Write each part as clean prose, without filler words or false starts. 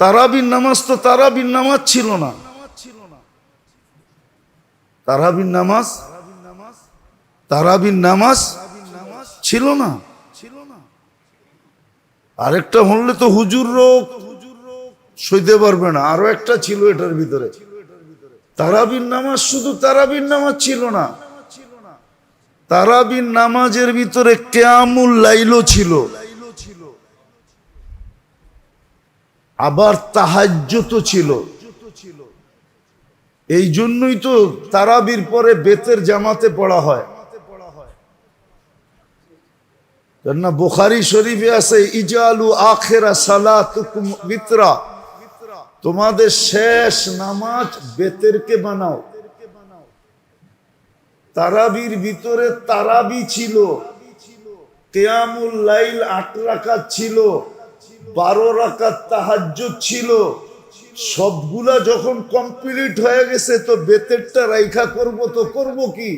তারাবির নামাজ তো তারাবির নামাজ ছিল না। তারাবির নামাজ ছিল না। আরেকটা হলে তো হুজুরও সইতে পারবে না, আরো একটা ছিল এটার ভিতরে। তারাবির নামাজ শুধু তারাবির নামাজ ছিল না, তারাবির নামাজের ভিতরে কিয়ামুল লাইলও ছিল, আবার তাহাজ্জুদও ছিল। এই জন্যই তো তারাবির পরে বেতের জামাতে পড়া হয়। কেননা বুখারী শরীফে আছে ইজালু আখিরা সালাতুকুম বিতরা, তোমাদের শেষ নামাজ বেতেরকে বানাও। তারাবির ভিতরে তারাবি ছিল, কিয়ামুল লাইল 8 রাকাত ছিল, 12 রাকাত তাহাজ্জুদ ছিল। সবগুলা যখন কমপ্লিট হয়ে গেছে তো বেতেরটা রাইখা করব, তো করব কি?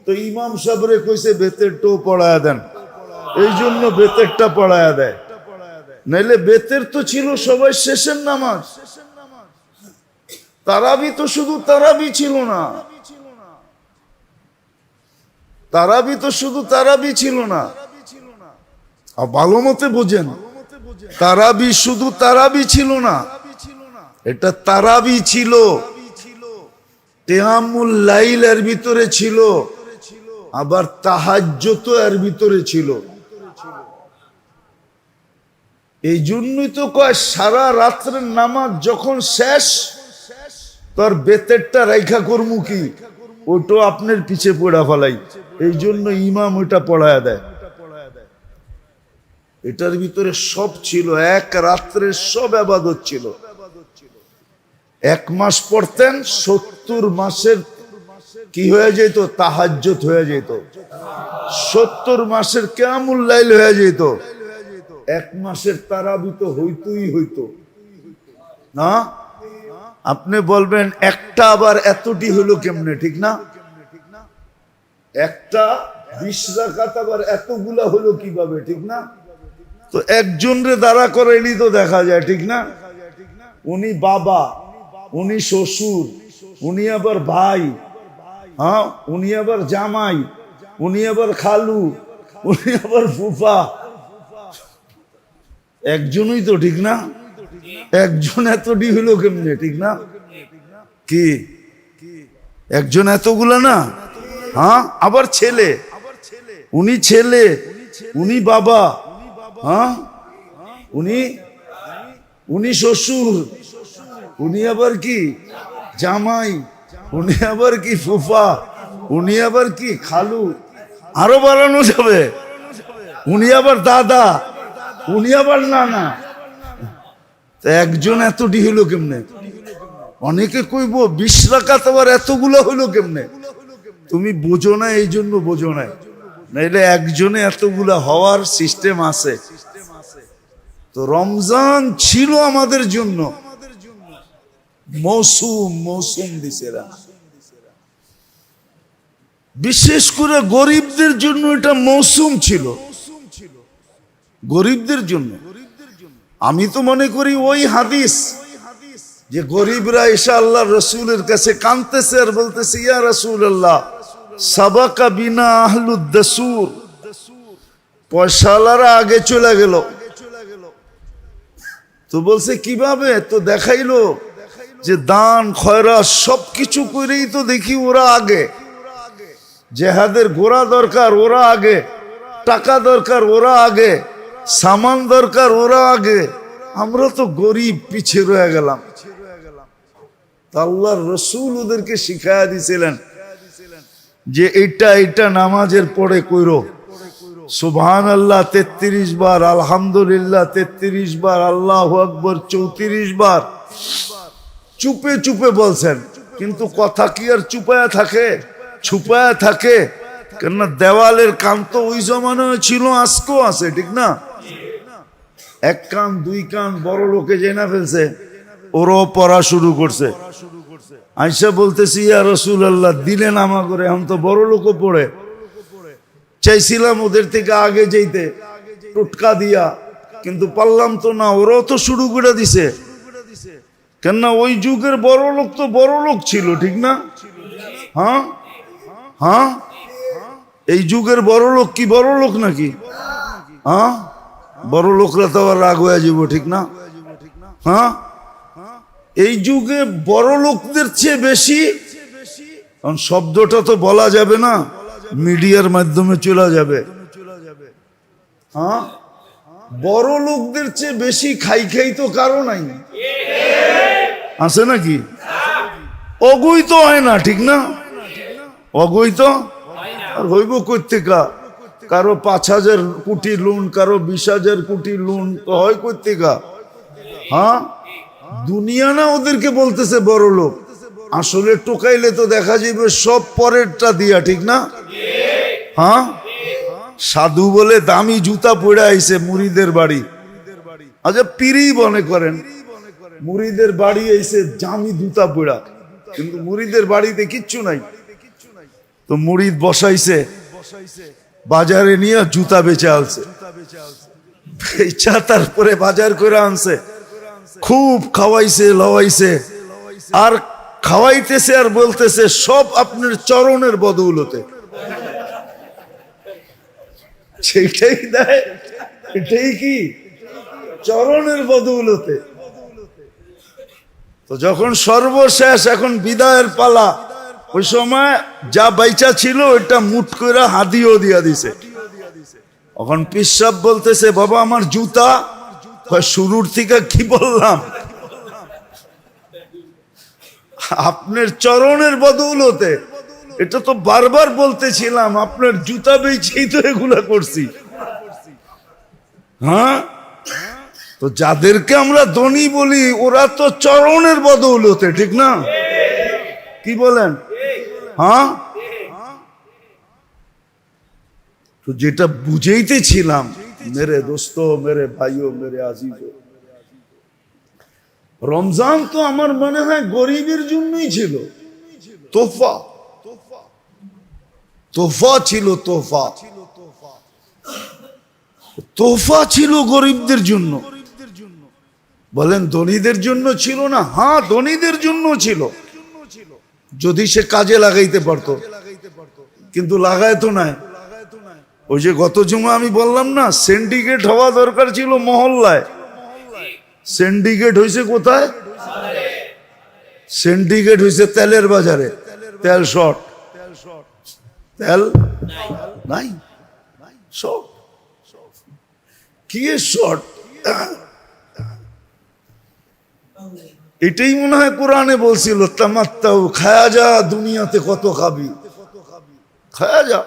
তো ইমাম সাহেবরে কইছে বেতেরটাও পড়ায়া দেন, এই জন্য বেতেরটা পড়ায়া দেয়। নাইলে বেতের তো ছিল সবাই শেষের নামাজ। তারাবি তো শুধু তারাবি ছিল না, তারাবি তো শুধু তারাবি ছিল না। আর ভালো মতে বোঝেন, তারাবি শুধু তারাবি ছিল না, এটা তারাবি ছিল, কিয়ামুল লাইল এর ভিতরে ছিল, আবার তাহাজ্জুদ এর ভিতরে ছিল। এই জন্যই তো কয় সারা রাত্রের নামাজ যখন শেষ, তোর বেতেরটা রাইখা করমু কি? ওটা আপনার পিছে পড়া ফেলাই, এই জন্য ইমাম ওইটা পড়ায়া দেয়। এটার ভিতরে সব ছিল, এক রাত্রের সব ইবাদত ছিল। 1 মাস পড়তেন, 70 মাসের কি হয়ে যেত? তাহাজ্জুদ হয়ে যেত। 70 মাসের কিয়ামুল লাইল হয়ে যেত। 1 মাসের তারাবি তো হইতই হইতো না। আপনি বলবেন একটা আবার এতটি হলো কেমনে, ঠিক না? একটা 20 রাকাত আবার এতগুলা হলো কিভাবে, ঠিক না? তো একজন রে দাঁড়া করাইলি তো দেখা যায়, ঠিক না? উনি বাবা, উনি শ্বশুর, উনি আবার ভাই, হ্যাঁ, উনি আবার জামাই, উনি আবার খালু, উনি আবার ফুফা। একজনই তো, ঠিক না? একজন এতটি হলো কেমনে, ঠিক না? কি একজন এতগুলা না? হ্যাঁ, আবার ছেলে, উনি ছেলে, উনি বাবা, হ্যাঁ, উনি শ্বশুর, উনি আবার কি জামাই, উনি আবার কি ফুফা, উনি আবার কি খালু, আরো বাড়ানো যাবে, উনি আবার দাদা, উনি আবার নানা। একজন এতটি হইলো কেমনে? অনেকে কইব 20 রাকাত আবার এতগুলো হইলো কেমনে? তুমি বোঝো না, এই জন্য বোঝো না, নাইলে একজনে এতগুলা হওয়ার সিস্টেম আছে। তো রমজান ছিল আমাদের জন্য মৌসুম দিছে। বিশেষ করে গরিবদের জন্য এটা মৌসুম ছিল, গরিবদের জন্য। আমি তো মনে করি ওই হাদিস যে গরিবরা এসে আল্লাহ রসুলের কাছে কাঁদতেছে আর বলতেছে, ইয়া রাসূলুল্লাহ সাবাকা বিনা আহলুদ দাসুর, পয়সাওয়ালারা আগে চলে গেল। তো বলছে কিভাবে? তো দেখাইলো যে দান খয়রাত সবকিছু করেই তো দেখি ওরা আগে, জেহাদের ঘোড়া দরকার ওরা আগে, টাকা দরকার ওরা আগে, সামান দরকার ওরা আগে, আমরা তো গরিব পিছে রয়ে গেলাম। আল্লাহর রাসূল ওদেরকে শিখায়া দিয়েছিলেন যে এটা নামাজের পরে কইরো, সুবহানাল্লাহ 33 বার, আলহামদুলিল্লাহ 33 বার, আল্লাহু আকবার 34 বার। চুপে চুপে বলছেন, কিন্তু কথা কি আর চুপায়া থাকে? ছুপায়া থাকে? কেননা দেওয়ালের কান তো ওই জমানায় ছিল, আজকেও আছে, ঠিক না? 1 কান 2 কান বড় লোকে জেনা ফেলছে, ওরাও পড়া শুরু করছে। আয়েশা বলতেছি, ইয়া রাসূলুল্লাহ দিলেন আমা করে, এখন তো বড় লোকও পড়ে। চাইছিলাম ওদের থেকে আগে যেতে টোটকা দিয়া, কিন্তু পারলাম তো না, ওরাও তো শুরু করে দিছে। কেননা ওই যুগের বড় লোক তো বড় লোক ছিল, ঠিক না? হ্যাঁ হ্যাঁ, এই যুগের বড় লোক কি বড় লোক নাকি? হ্যাঁ, বড় লোকরা তো আবার রাগ হয়ে যাব, ঠিক না? হ্যাঁ, এই যুগে বড় লোকদের চেয়ে বেশি, কারণ শব্দটা তো বলা যাবে না, মিডিয়ার মাধ্যমে চলে যাবে। হ্যাঁ, বড় লোকদের চেয়ে বেশি খাই খাই তো কারো নাই, আছে নাকি? অগৈত হয় না, ঠিক না? অগৈত আর হইব কর্তিকা, কারো 5,000 কোটি লোন, কারো 20,000 কোটি লোন, তো হয় কর্তিকা। হ্যাঁ, দুনিয়া না ওদেরকে বলতেছে বড় লোক, আসলে টোকাইলে তো দেখা যাবে সব পরেরটা দিয়া, ঠিক না? হ্যাঁ, সাধু বলে দামি জুতা পরে আইছে মুরিদের বাড়ি। আচ্ছা, পীরই মনে করেন মুরিদের বাড়ি আইছে দামি জুতা পরা, কিন্তু মুরিদের বাড়িতে কিচ্ছু নাই। তো মুরিদ বসাইছে, বাজারে নিয়ে জুতা বেচে আনছে, বেচা তারপরে বাজার করে আনছে, খুব খাওয়াইছে লওয়াইছে, আর খাওয়াইতেছে আর বলতেছে সব আপনার চরণের বদৌলতে। সেটাই দেয়, এটাই কি চরণের বদৌলতে। তো যখন সর্বশেষ এখন বিদায়ের পালা, ওই সময় যা বাইচা ছিল ওইটা মুঠ করে হাদিও দিয়া দিছে। এখন পিসাব বলতেছে, বাবা আমার জুতা। শুরুর থেকে কি বললাম, আপনার চরণের বদৌলতে। এটা তো বারবার বলতেছিলাম, আপনার জুতা বেচেই তো এগুলা করছি। হ্যাঁ, তো যাদেরকে আমরা ধনী বলি ওরা তো চরণের বদৌলতে, ঠিক না? কি বলেন? হ্যাঁ, তো যেটা বুঝাইতেছিলাম মেরে দোস্ত, মেরে ভাইও, মেরে আজিজো, রমজান তো আমার মনে হয় গরিবের জন্যই ছিল। তোফা, তোফা ছিল, তোফা, তোফা ছিল গরিবদের জন্য। বলেন ধনীদের জন্য ছিল না? হ্যাঁ, ধনীদের জন্য ছিল, যদি সে কাজে লাগাইতে পারতো, কিন্তু লাগায় তো নাই। ওই যে গত জুমা আমি বললাম না, সিন্ডিকেট হওয়া দরকার ছিল মহল্লায়, সিন্ডিকেট হয়েছে কোথায়? সিন্ডিকেট হয়েছে তেলের বাজারে, তেল শর্ট, তেল নাই, শর্ট। কি শর্ট? এটাই মনে হয় কোরআনে বলছিল, তামাত্তাউ, খায়া যা, দুনিয়াতে কত খাবি, খায়া যা,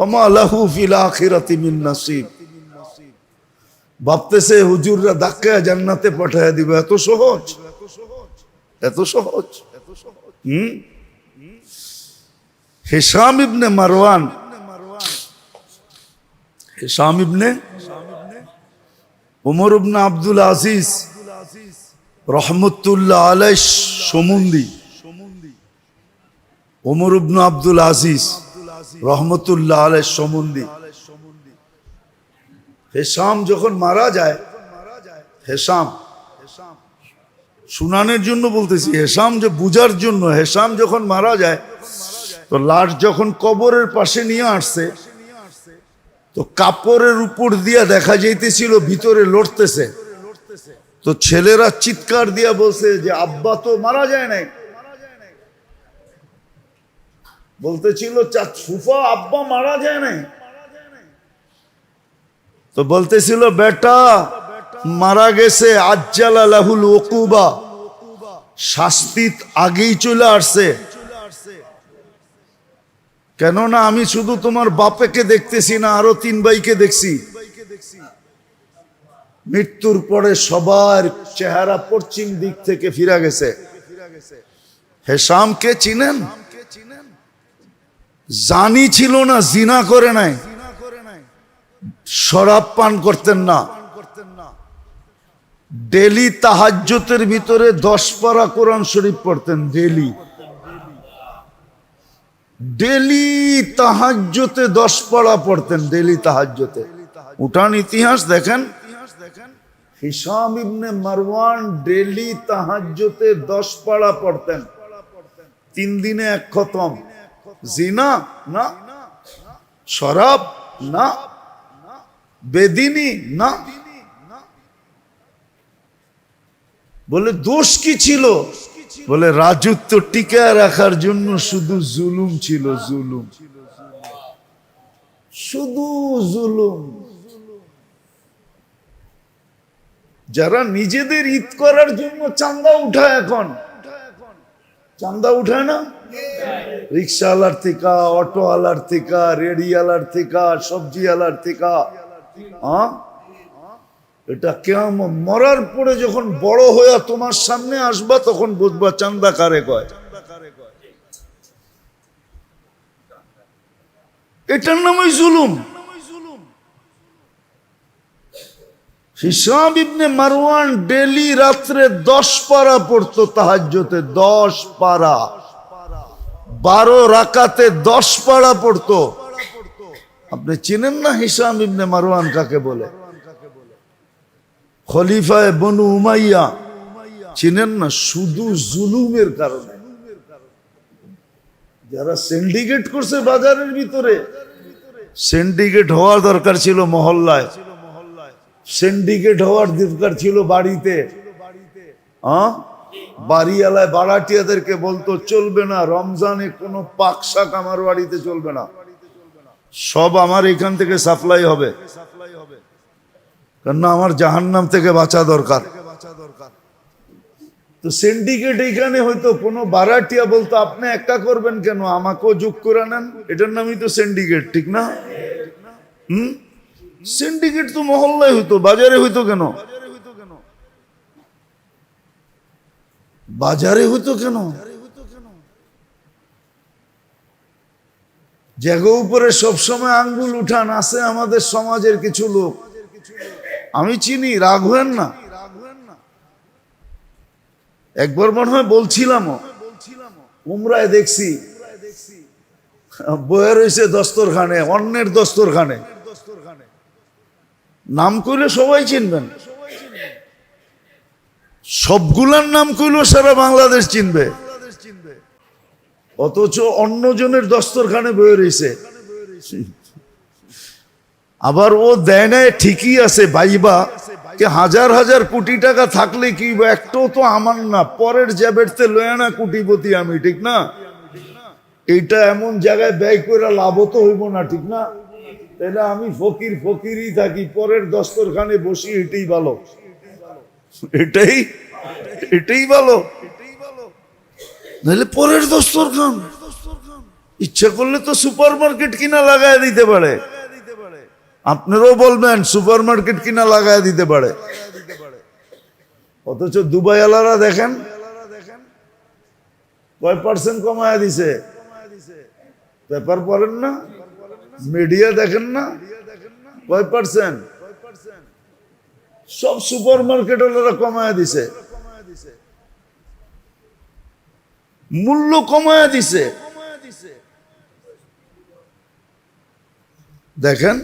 ওমা লাহু ফিল আখিরাতি মিন নাসিব। ভাবতেছে হুজুররা ধাক্কা জান্নাতে পাঠায় দিবে, এত সহজ, এত সহজ। Hisham ibn Marwan, Hisham ibn Umar ibn Abdul Aziz রহমতুল্লাহ আলাইহি সমুন্দি, ওমর ইবনে আব্দুল আজিজ রহমতুল্লাহ আলাইহি সমুন্দি। হিশাম যখন মারা যায়, হিশাম শুনানের জন্য বলতেছি, হিশাম যে বুঝার জন্য, হিশাম যখন মারা যায় তো লাশ যখন কবরের পাশে নিয়ে আসছে, তো কাপড়ের উপর দিয়া দেখা যাইতেছিল ভিতরে লড়তেছে। তো ছেলেরা চিৎকার দিয়া বলছে যে আব্বা তো মারা যায় নাই। বলতেছিল ফুফা আব্বা মারা যায় নাই। তো বলতেছিল বেটা মারা গেছে, আজ্জালা লাহুল উকুবা, শাস্তি আগেই চলে আসছে। কেননা আমি শুধু তোমার বাপেকে দেখতেছি না, আরো 3 ভাইকে দেখছি। মৃত্যুর পরে সবার চেহারা পশ্চিম দিক থেকে ফিরে গেছে। হিশামকে চিনেন? জানি ছিল না, জিনা করে নাই, শরাব পান করতেন না, ডেলি তাহাজ্জুদের ভিতরে 10 পারা কোরআন শরীফ পড়তেন, ডেলি, ডেলি তাহাজ্জুদে 10 পারা পড়তেন, ডেলি তাহাজ্জুদে। উঠান ইতিহাস দেখেন, হিশাম ইবনে মারওয়ান ডেলি তাহাজ্জুদে 10 পারা পড়তেন, 3 দিনে 1 খতম। জিনা না, শরাব না, বেদিনী না। বলে দোষ কি ছিল? বলে রাজত্ব টিকায় রাখার জন্য শুধু জুলুম ছিল, জুলুম, শুধু জুলুম। যারা নিজেদের ঈদ করার জন্য চাঁদা উঠায়, এখন চাঁদা উঠায় না, রিক্সাওয়ালার থেকে, অটোওয়ালার থেকে, রেডিওয়ালার থেকে, সবজিওয়ালার থেকে। এটা কিয়ামত, মরার পরে যখন বড় হয়ে তোমার সামনে আসবা তখন বুঝবা চাঁদা কারে কয়। এটার নামই জুলুম। হিশাম ইবনে মারওয়ান ডেলি রাত্রে 10 পারা পড়তো তাহাজ্জুদে, 10 পারা, 12 রাকাতে 10 পারা পড়তো। আপনি চিনেন না হিশাম ইবনে মারওয়ান কাকে বলে? খলিফায়ে বনু উমাইয়া, চিনেন না? শুধু জুলুমের কারণে যারা সিন্ডিকেট করছে বাজারের ভিতরে, সিন্ডিকেট হওয়ার দরকার ছিল মহল্লায়, সিন্ডিকেট হওয়ার দরকার ছিল বাড়িতে। বাড়িওয়ালায় বাড়াটিয়াদেরকে বলতো চলবে না, রমজানে কোনো পাক শাক আমার বাড়িতে চলবে না, সব আমার এখান থেকে সাপ্লাই হবে, কারণ আমার জাহান্নাম থেকে বাঁচা দরকার। তো সিন্ডিকেট এইখানে হয়তো কোনো বাড়াটিয়া বলতো আপনি একটা করবেন কেন, আমাকেও যোগ করে নেন, এটার নামই তো সিন্ডিকেট, ঠিক না? সিন্ডিকেট তো মহল্লায় হইতো, বাজারে হইতো কেন? বাজারে হইতো কেন? জায়গা উপরে সবসময় আঙ্গুল উঠান আছে আমাদের সমাজের কিছু লোক, আমি চিনি, রাগ হয়েন না। একবার মনে হয় বলছিলাম উমরায় দেখছি বয়ে রয়েছে দস্তরখানে, অন্যের দস্তরখানে, নাম কইলে সবাই চিনবেন, সবগুলার নাম কইলেও সারা বাংলাদেশ চিনবে, অথচ অন্যজনের দস্তরখানে বয়ে রয়েছে। আবার ও দেয় নাই ঠিকই আছে, ভাইবা কে হাজার হাজার কোটি টাকা থাকলে কি একটাও তো আমার না, পরের জ্যাবেরতে লয় না কোটিপতি আমি, ঠিক না? এইটা এমন জায়গায় ব্যয় করে লাভ তো হইব না, ঠিক না? তাহলে আমি ফকির ফকিরই থাকি, পরের দস্তরখানে বসি, এটাই ভালো, এটাই এটাই ভালো। নাহলে পরের দস্তরখান, ইচ্ছা করলে তো সুপার মার্কেট কিনা লাগায় দিতে পারে, আপনারাও বলবেন সুপার মার্কেট কিনা লাগায় দিতে পারে, অথচ দুবাই আলারা দেখেন কয় % কমায় দিছে। পেপার পড়েন না, মিডিয়া দেখেন না, কয় %? সব সুপার মার্কেট ওরা কমায় দিছে, মূল্য কমায় দিছে। দেখেন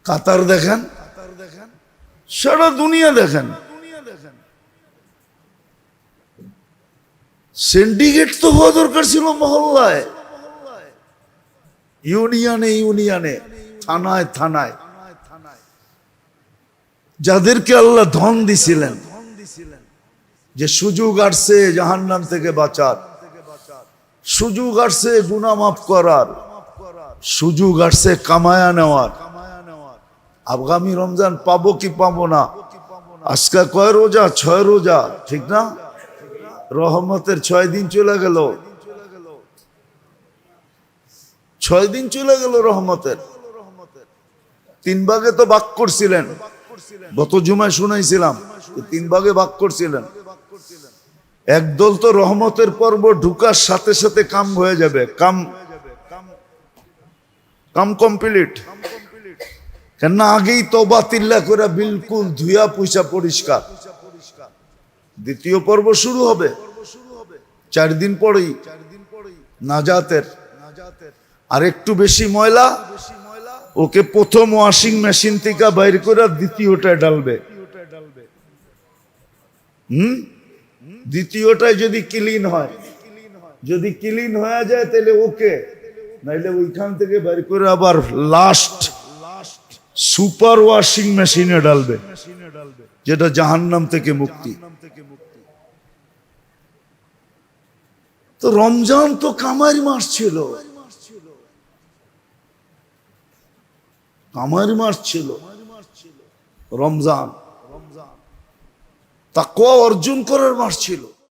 কাতার, দেখেন সারা দুনিয়া, দেখেন সিন্ডিকেট তো হওয়া দরকার ছিল মহল্লায়, ইউনিয়নে ইউনিয়নে, থানায় থানায়। যাদেরকে আল্লাহ ধন দিছিলেন, যে সুযোগ আসছে জাহান্নাম থেকে বাঁচার, সুযোগ আসছে গুনাহ মাফ করার, সুযোগ আসছে কামায়া নেওয়ার, আগামী রমজান পাবো কি পাবো না, আজকে কয় রোজা? 6 রোজা, ঠিক না? রহমতের 6 দিন চলে গেল, 6 দিন চলে গেল রহমতের। 3 ভাগে তো ভাগ করছিলেন, গত জুমায় শুনাইছিলাম, 3 ভাগে ভাগ করছিলেন। একদল তো রহমতের পর্ব ঢুকার সাথে সাথে কাম হয়ে যাবে, কাম কমপ্লিট, কেন আগেই তওবা তিল্লা করে বিলকুল ধুয়া পুইসা পরিষ্কার। দ্বিতীয় পর্ব শুরু হবে 4 দিন পরেই নাজাতের, আর একটু বেশি ময়লা ওকে প্রথম ওয়াশিং মেশিন থেকে বাইর করে দ্বিতীয়টায় ডালবে। দ্বিতীয়টায় যদি ক্লিন হয়, যদি ক্লিন হয়ে যায় তাহলে ওকে, নাইলে ওইখান থেকে বাইর করে আবার লাস্ট সুপার ওয়াশিং মেশিনে ডালবে, যেটা জাহান্নাম থেকে মুক্তি। তো রমজান তো কামারি মাস ছিল, কামারি মাস ছিল রমজান, তাকওয়া অর্জন করার মাস ছিল।